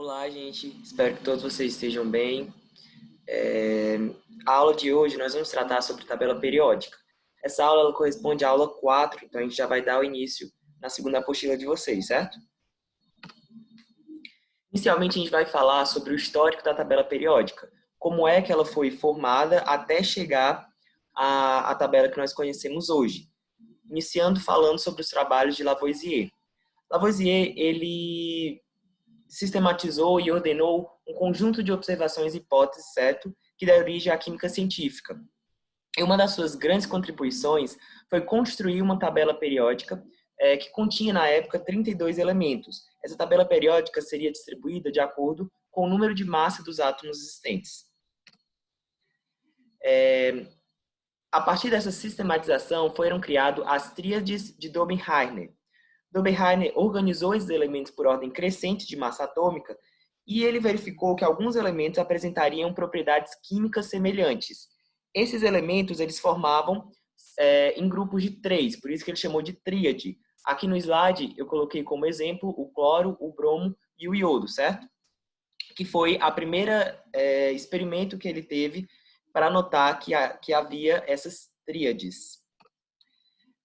Olá, gente. Espero que todos vocês estejam bem. É, A aula de hoje nós vamos tratar sobre tabela periódica. Essa aula ela corresponde à aula 4, então a gente já vai dar o início na segunda apostila de vocês, certo? Inicialmente a gente vai falar sobre o histórico da tabela periódica, como é que ela foi formada até chegar à tabela que nós conhecemos hoje. Iniciando falando sobre os trabalhos de Lavoisier. Lavoisier, ele sistematizou e ordenou um conjunto de observações e hipóteses, certo? Que dá origem à química científica. E uma das suas grandes contribuições foi construir uma tabela periódica que continha, na época, 32 elementos. Essa tabela periódica seria distribuída de acordo com o número de massa dos átomos existentes. A partir dessa sistematização, foram criadas as tríades de Dobenheimer. Dobenheimer organizou esses elementos por ordem crescente de massa atômica e ele verificou que alguns elementos apresentariam propriedades químicas semelhantes. Esses elementos eles formavam em grupos de 3, por isso que ele chamou de tríade. Aqui no slide eu coloquei como exemplo o cloro, o bromo e o iodo, certo? Que foi a primeira experimento que ele teve para notar que havia essas tríades.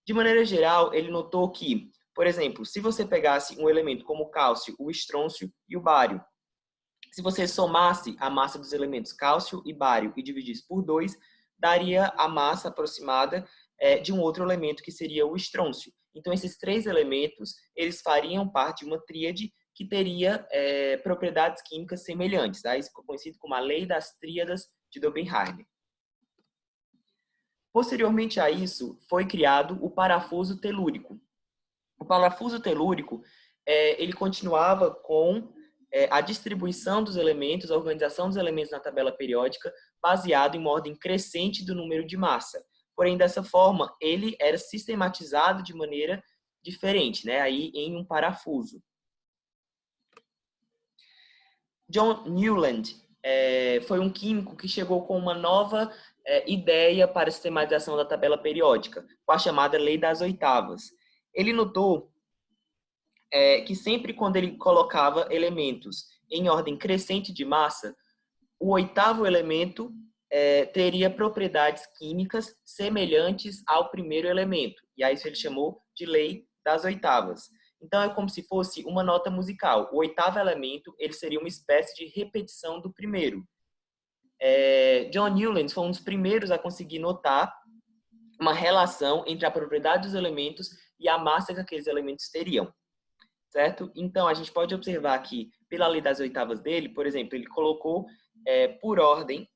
De maneira geral, ele notou que, por exemplo, se você pegasse um elemento como o cálcio, o estrôncio e o bário, se você somasse a massa dos elementos cálcio e bário e dividisse por 2, daria a massa aproximada de um outro elemento que seria o estrôncio. Então, esses 3 elementos, eles fariam parte de uma tríade que teria propriedades químicas semelhantes. Tá? Isso ficou conhecido como a lei das tríadas de Dobenheimer. Posteriormente a isso, foi criado o parafuso telúrico. O parafuso telúrico, ele continuava com a distribuição dos elementos, a organização dos elementos na tabela periódica, baseado em uma ordem crescente do número de massa. Porém, dessa forma, ele era sistematizado de maneira diferente, né? Aí em um parafuso. John Newland foi um químico que chegou com uma nova ideia para a sistematização da tabela periódica, com a chamada lei das oitavas. Ele notou que sempre quando ele colocava elementos em ordem crescente de massa, o oitavo elemento teria propriedades químicas semelhantes ao primeiro elemento. E aí isso ele chamou de lei das oitavas. Então é como se fosse uma nota musical. O oitavo elemento ele seria uma espécie de repetição do primeiro. John Newland foi um dos primeiros a conseguir notar uma relação entre a propriedade dos elementos e a massa que aqueles elementos teriam. Certo? Então, a gente pode observar aqui, pela lei das oitavas dele, por exemplo, ele colocou por ordem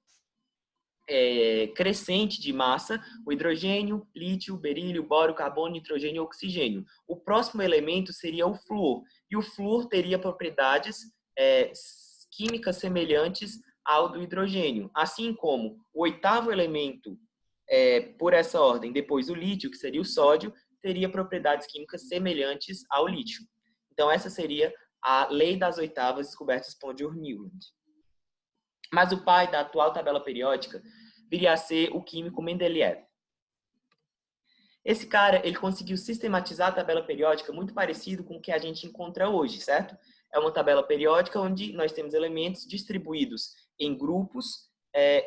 crescente de massa o hidrogênio, lítio, berílio, bório, carbono, nitrogênio e oxigênio. O próximo elemento seria o flúor, e o flúor teria propriedades químicas semelhantes ao do hidrogênio, assim como o oitavo elemento, por essa ordem, depois o lítio, que seria o sódio, teria propriedades químicas semelhantes ao lítio. Então, essa seria a lei das oitavas descobertas por John Newland. Mas o pai da atual tabela periódica viria a ser o químico Mendeleev. Esse cara, ele conseguiu sistematizar a tabela periódica muito parecido com o que a gente encontra hoje, certo? É uma tabela periódica onde nós temos elementos distribuídos em grupos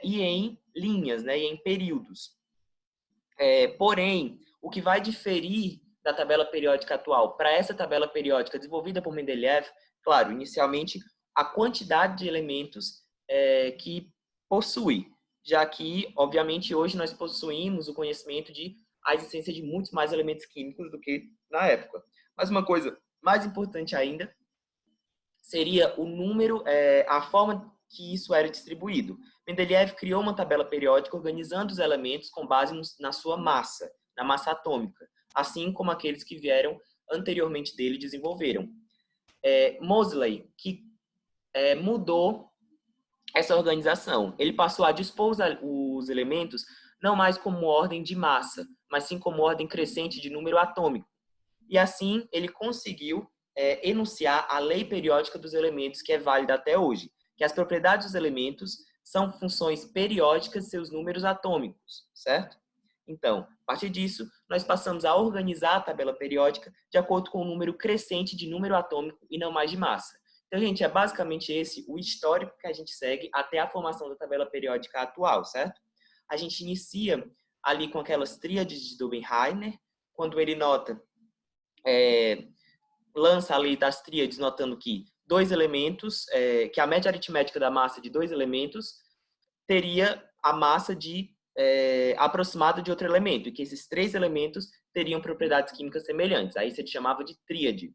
e em linhas, né, e em períodos. Porém, o que vai diferir da tabela periódica atual para essa tabela periódica desenvolvida por Mendeleev, claro, inicialmente, a quantidade de elementos que possui, já que, obviamente, hoje nós possuímos o conhecimento de a existência de muitos mais elementos químicos do que na época. Mas uma coisa mais importante ainda seria o número, a forma que isso era distribuído. Mendeleev criou uma tabela periódica organizando os elementos com base na sua massa, na massa atômica, assim como aqueles que vieram anteriormente dele desenvolveram. Moseley, que mudou essa organização. Ele passou a dispor os elementos não mais como ordem de massa, mas sim como ordem crescente de número atômico. E assim ele conseguiu enunciar a lei periódica dos elementos, que é válida até hoje, que as propriedades dos elementos são funções periódicas de seus números atômicos, certo? Então, a partir disso, nós passamos a organizar a tabela periódica de acordo com o número crescente de número atômico e não mais de massa. Então, gente, é basicamente esse o histórico que a gente segue até a formação da tabela periódica atual, certo? A gente inicia ali com aquelas tríades de Dubenheiner, quando ele lança a lei das tríades, notando que dois elementos, que a média aritmética da massa de dois elementos teria a massa aproximada de outro elemento, e que esses três elementos teriam propriedades químicas semelhantes. Aí se chamava de tríade.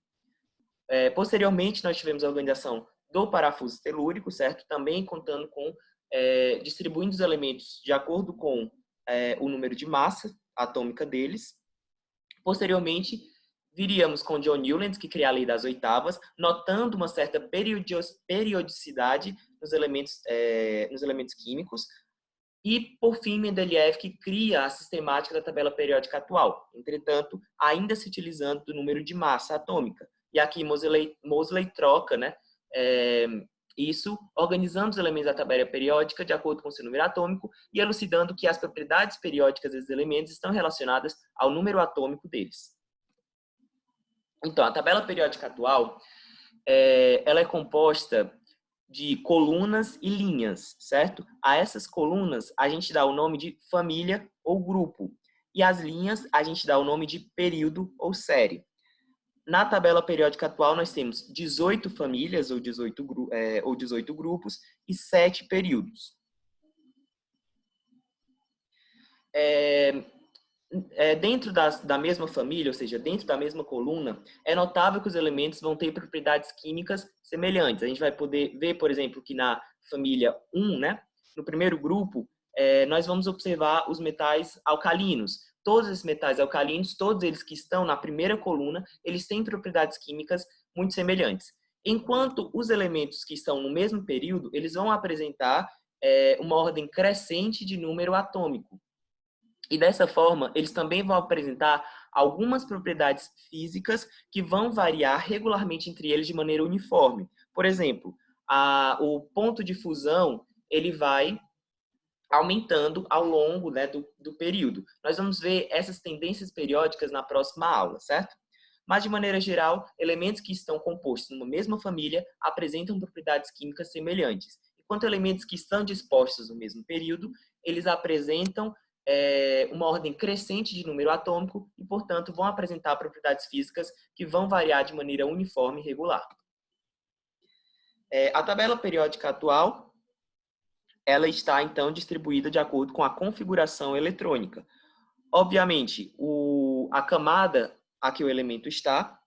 Posteriormente, nós tivemos a organização do parafuso telúrico, certo? Também contando com, distribuindo os elementos de acordo com o número de massa atômica deles. Posteriormente, viríamos com John Newland, que cria a lei das oitavas, notando uma certa periodicidade nos elementos químicos. E, por fim, Mendeleev, que cria a sistemática da tabela periódica atual, entretanto, ainda se utilizando do número de massa atômica. E aqui Moseley troca, né, isso, organizando os elementos da tabela periódica de acordo com seu número atômico e elucidando que as propriedades periódicas desses elementos estão relacionadas ao número atômico deles. Então, a tabela periódica atual, ela é composta de colunas e linhas, certo? A essas colunas, a gente dá o nome de família ou grupo. E as linhas, a gente dá o nome de período ou série. Na tabela periódica atual, nós temos 18 famílias ou 18 grupos e 7 períodos. Dentro da mesma família, ou seja, dentro da mesma coluna, é notável que os elementos vão ter propriedades químicas semelhantes. A gente vai poder ver, por exemplo, que na família 1, né, no primeiro grupo, nós vamos observar os metais alcalinos. Todos esses metais alcalinos, todos eles que estão na primeira coluna, eles têm propriedades químicas muito semelhantes. Enquanto os elementos que estão no mesmo período, eles vão apresentar uma ordem crescente de número atômico. E dessa forma, eles também vão apresentar algumas propriedades físicas que vão variar regularmente entre eles de maneira uniforme. Por exemplo, o ponto de fusão, ele vai aumentando ao longo, né, do período. Nós vamos ver essas tendências periódicas na próxima aula, certo? Mas, de maneira geral, elementos que estão compostos numa mesma família apresentam propriedades químicas semelhantes. Enquanto elementos que estão dispostos no mesmo período, eles apresentam uma ordem crescente de número atômico e, portanto, vão apresentar propriedades físicas que vão variar de maneira uniforme e regular. A tabela periódica atual, ela está, então, distribuída de acordo com a configuração eletrônica. Obviamente, a camada a que o elemento está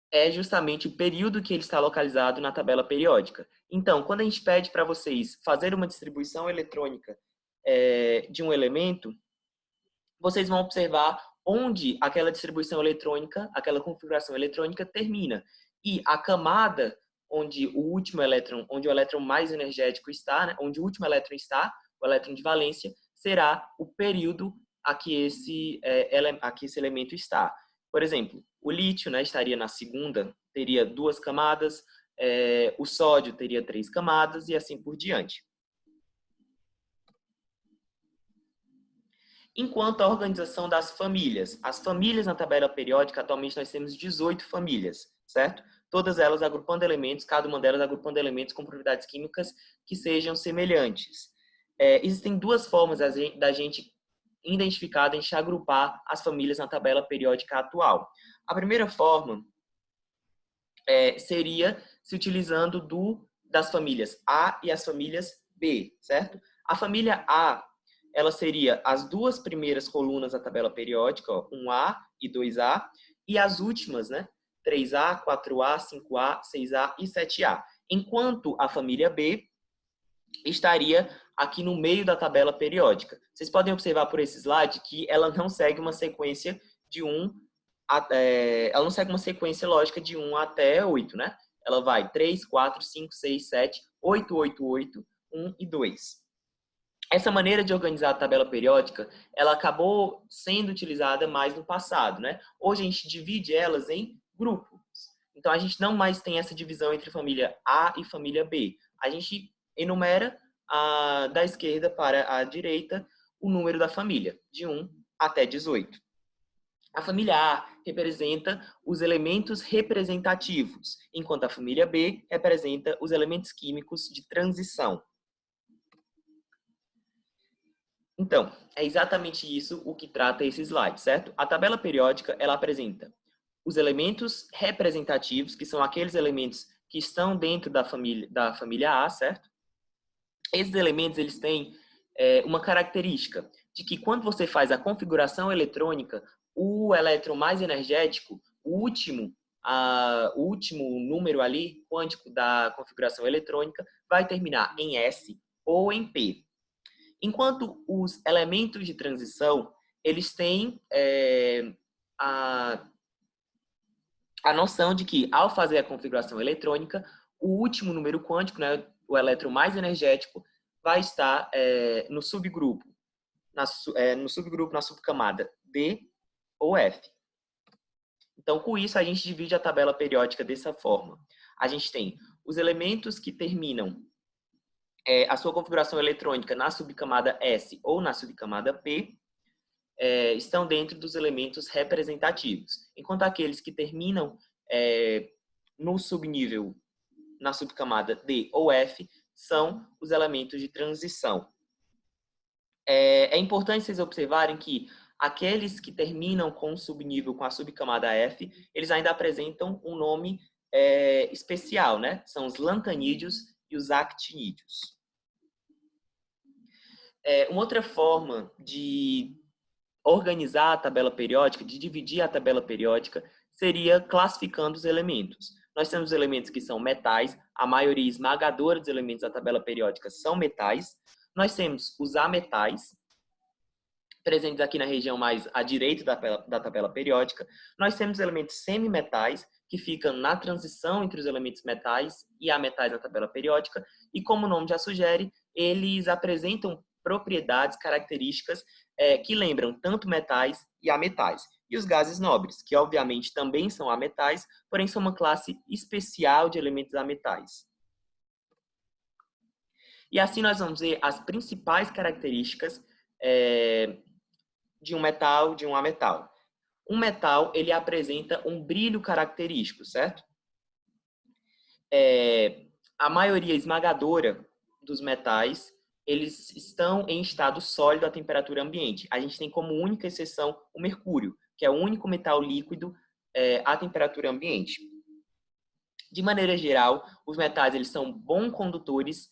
é justamente o período que ele está localizado na tabela periódica. Então, quando a gente pede para vocês fazer uma distribuição eletrônica de um elemento, vocês vão observar onde aquela distribuição eletrônica, aquela configuração eletrônica termina. E a camada onde o elétron mais energético está, né, onde o último elétron está, o elétron de valência, será o período a que esse elemento está. Por exemplo, o lítio, né, estaria na segunda, teria 2 camadas, o sódio teria 3 camadas e assim por diante. Enquanto a organização das famílias. As famílias na tabela periódica, atualmente nós temos 18 famílias, certo? Todas elas agrupando elementos, cada uma delas agrupando elementos com propriedades químicas que sejam semelhantes. Existem 2 formas da gente identificar, da gente agrupar as famílias na tabela periódica atual. A primeira forma seria se utilizando das famílias A e as famílias B, certo? A família A, ela seria as 2 primeiras colunas da tabela periódica, 1A e 2A, e as últimas, né, 3A, 4A, 5A, 6A e 7A. Enquanto a família B estaria aqui no meio da tabela periódica. Vocês podem observar por esse slide que ela não segue uma sequência de ela não segue uma sequência lógica de 1 até 8, né? Ela vai 3, 4, 5, 6, 7, 8, 8, 8, 1 e 2. Essa maneira de organizar a tabela periódica, ela acabou sendo utilizada mais no passado, né? Hoje a gente divide elas em grupos. Então, a gente não mais tem essa divisão entre família A e família B. A gente enumera da esquerda para a direita o número da família, de 1 até 18. A família A representa os elementos representativos, enquanto a família B representa os elementos químicos de transição. Então, é exatamente isso o que trata esse slide, certo? A tabela periódica, ela apresenta os elementos representativos, que são aqueles elementos que estão dentro da família A, certo? Esses elementos, eles têm uma característica de que quando você faz a configuração eletrônica, o elétron mais energético, o último número ali, quântico da configuração eletrônica, vai terminar em S ou em P. Enquanto os elementos de transição, eles têm a noção de que, ao fazer a configuração eletrônica, o último número quântico, né, o elétron mais energético, vai estar no subgrupo, na subcamada D ou F. Então, com isso, a gente divide a tabela periódica dessa forma. A gente tem os elementos que terminam a sua configuração eletrônica na subcamada S ou na subcamada P, estão dentro dos elementos representativos, enquanto aqueles que terminam no subnível, na subcamada D ou F, são os elementos de transição. É importante vocês observarem que aqueles que terminam com o subnível, com a subcamada F, eles ainda apresentam um nome especial, né? São os lantanídeos e os actinídeos. Uma outra forma de organizar a tabela periódica, de dividir a tabela periódica, seria classificando os elementos. Nós temos elementos que são metais, a maioria esmagadora dos elementos da tabela periódica são metais. Nós temos os ametais, presentes aqui na região mais à direita da tabela periódica. Nós temos elementos semimetais, que ficam na transição entre os elementos metais e ametais na tabela periódica, e como o nome já sugere, eles apresentam propriedades, características que lembram tanto metais e ametais. E os gases nobres, que obviamente também são ametais, porém são uma classe especial de elementos ametais. E assim nós vamos ver as principais características de um metal, de um ametal. Um metal, ele apresenta um brilho característico, certo? A maioria esmagadora dos metais, eles estão em estado sólido à temperatura ambiente. A gente tem como única exceção o mercúrio, que é o único metal líquido à temperatura ambiente. De maneira geral, os metais eles são bons condutores,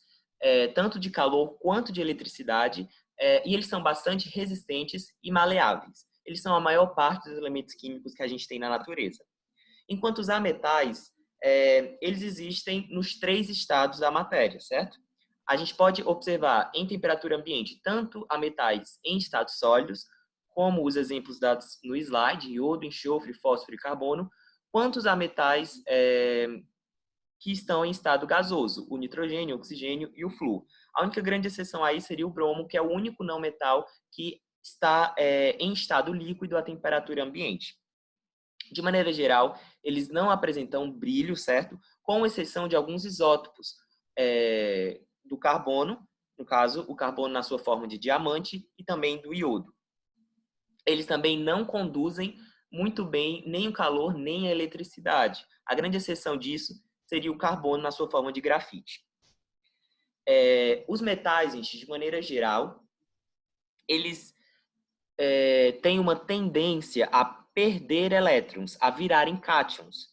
tanto de calor quanto de eletricidade, e eles são bastante resistentes e maleáveis. Eles são a maior parte dos elementos químicos que a gente tem na natureza. Enquanto os ametais, eles existem nos 3 estados da matéria, certo? A gente pode observar em temperatura ambiente tanto ametais em estados sólidos, como os exemplos dados no slide, iodo, enxofre, fósforo e carbono, quanto os ametais que estão em estado gasoso, o nitrogênio, o oxigênio e o flúor. A única grande exceção aí seria o bromo, que é o único não metal que está em estado líquido à temperatura ambiente. De maneira geral, eles não apresentam brilho, certo? Com exceção de alguns isótopos do carbono, no caso, o carbono na sua forma de diamante, e também do iodo. Eles também não conduzem muito bem nem o calor, nem a eletricidade. A grande exceção disso seria o carbono na sua forma de grafite. Os metais, gente, de maneira geral, eles têm uma tendência a perder elétrons, a virarem cátions,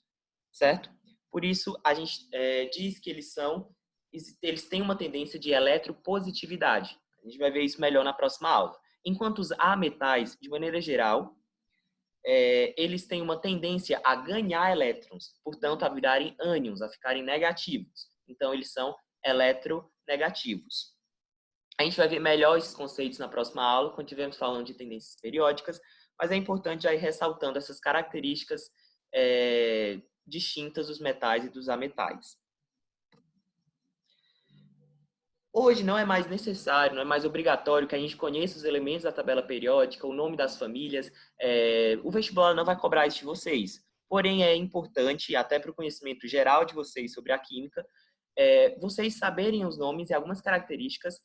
certo? Por isso, a gente diz que eles têm uma tendência de eletropositividade. A gente vai ver isso melhor na próxima aula. Enquanto os ametais, de maneira geral, eles têm uma tendência a ganhar elétrons, portanto, a virarem ânions, a ficarem negativos. Então, eles são eletronegativos. A gente vai ver melhor esses conceitos na próxima aula, quando estivermos falando de tendências periódicas, mas é importante já ir ressaltando essas características distintas dos metais e dos ametais. Hoje não é mais necessário, não é mais obrigatório que a gente conheça os elementos da tabela periódica, o nome das famílias. O vestibular não vai cobrar isso de vocês. Porém, é importante, até para o conhecimento geral de vocês sobre a química, vocês saberem os nomes e algumas características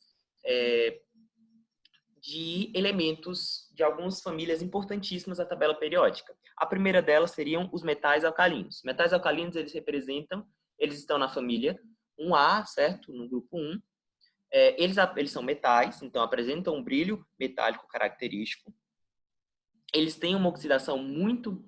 de elementos de algumas famílias importantíssimas da tabela periódica. A primeira delas seriam os metais alcalinos. Metais alcalinos, eles estão na família 1A, certo? No grupo 1. Eles são metais, então apresentam um brilho metálico característico. Eles têm uma oxidação muito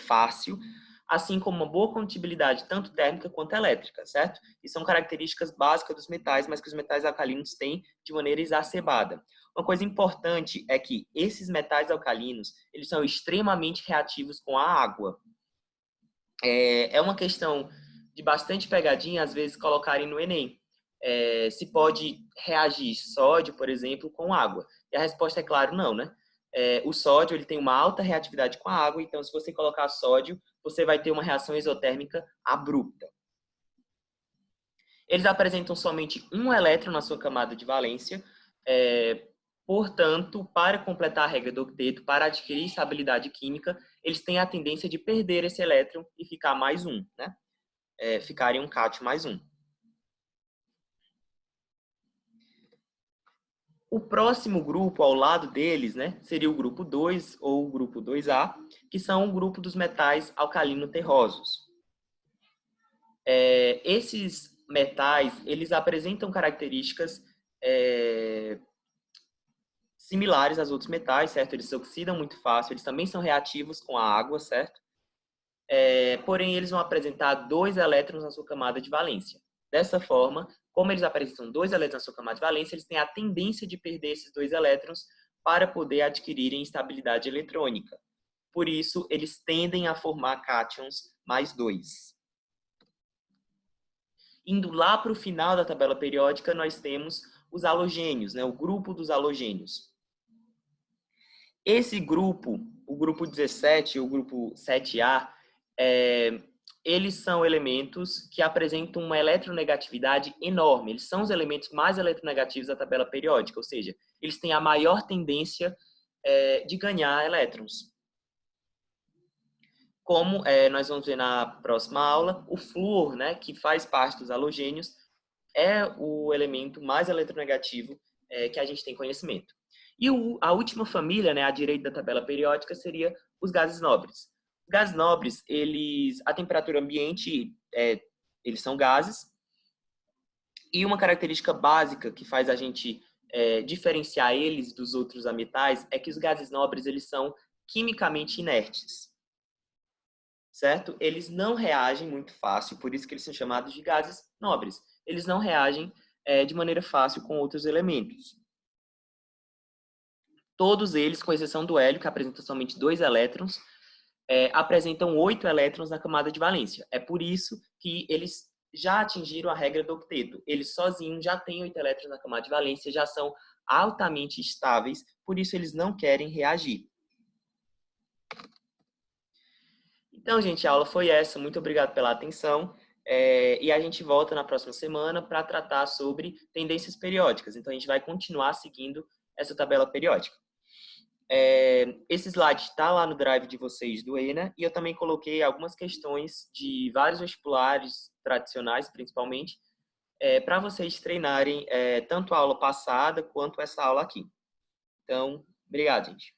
fácil, assim como uma boa condutibilidade tanto térmica quanto elétrica, certo? E são características básicas dos metais, mas que os metais alcalinos têm de maneira exacerbada. Uma coisa importante é que esses metais alcalinos, eles são extremamente reativos com a água. É uma questão de bastante pegadinha, às vezes, colocarem no Enem. Se pode reagir sódio, por exemplo, com água? E a resposta é claro, não, né? O sódio ele tem uma alta reatividade com a água, então se você colocar sódio, você vai ter uma reação exotérmica abrupta. Eles apresentam somente um elétron na sua camada de valência, portanto, para completar a regra do octeto, para adquirir estabilidade química, eles têm a tendência de perder esse elétron e ficar mais um, né? Ficarem um cátion mais um. O próximo grupo ao lado deles, né, seria o grupo 2 ou o grupo 2A, que são o grupo dos metais alcalino-terrosos. Esses metais, eles apresentam características similares aos outros metais, certo? Eles se oxidam muito fácil, eles também são reativos com a água, certo? Porém, eles vão apresentar 2 elétrons na sua camada de valência. Dessa forma, como eles apresentam 2 elétrons na sua camada de valência, eles têm a tendência de perder esses 2 elétrons para poder adquirirem estabilidade eletrônica. Por isso, eles tendem a formar cátions mais 2. Indo lá para o final da tabela periódica, nós temos os halogênios, né? O grupo dos halogênios. Esse grupo, o grupo 17 ou o grupo 7A, eles são elementos que apresentam uma eletronegatividade enorme. Eles são os elementos mais eletronegativos da tabela periódica, ou seja, eles têm a maior tendência de ganhar elétrons. Como nós vamos ver na próxima aula, o flúor, né, que faz parte dos halogênios, é o elemento mais eletronegativo que a gente tem conhecimento. E a última família, né, à direita da tabela periódica, seria os gases nobres. Os gases nobres, a temperatura ambiente, eles são gases. E uma característica básica que faz a gente diferenciar eles dos outros ametais é que os gases nobres, eles são quimicamente inertes. Certo? Eles não reagem muito fácil, por isso que eles são chamados de gases nobres. Eles não reagem de maneira fácil com outros elementos. Todos eles, com exceção do hélio, que apresenta somente 2 elétrons, apresentam 8 elétrons na camada de valência. É por isso que eles já atingiram a regra do octeto. Eles sozinhos já têm 8 elétrons na camada de valência, já são altamente estáveis, por isso eles não querem reagir. Então, gente, a aula foi essa. Muito obrigado pela atenção. E a gente volta na próxima semana para tratar sobre tendências periódicas. Então, a gente vai continuar seguindo essa tabela periódica. Esse slide está lá no drive de vocês do ENA e eu também coloquei algumas questões de vários vestibulares tradicionais, principalmente, para vocês treinarem tanto a aula passada quanto essa aula aqui. Então, obrigado, gente.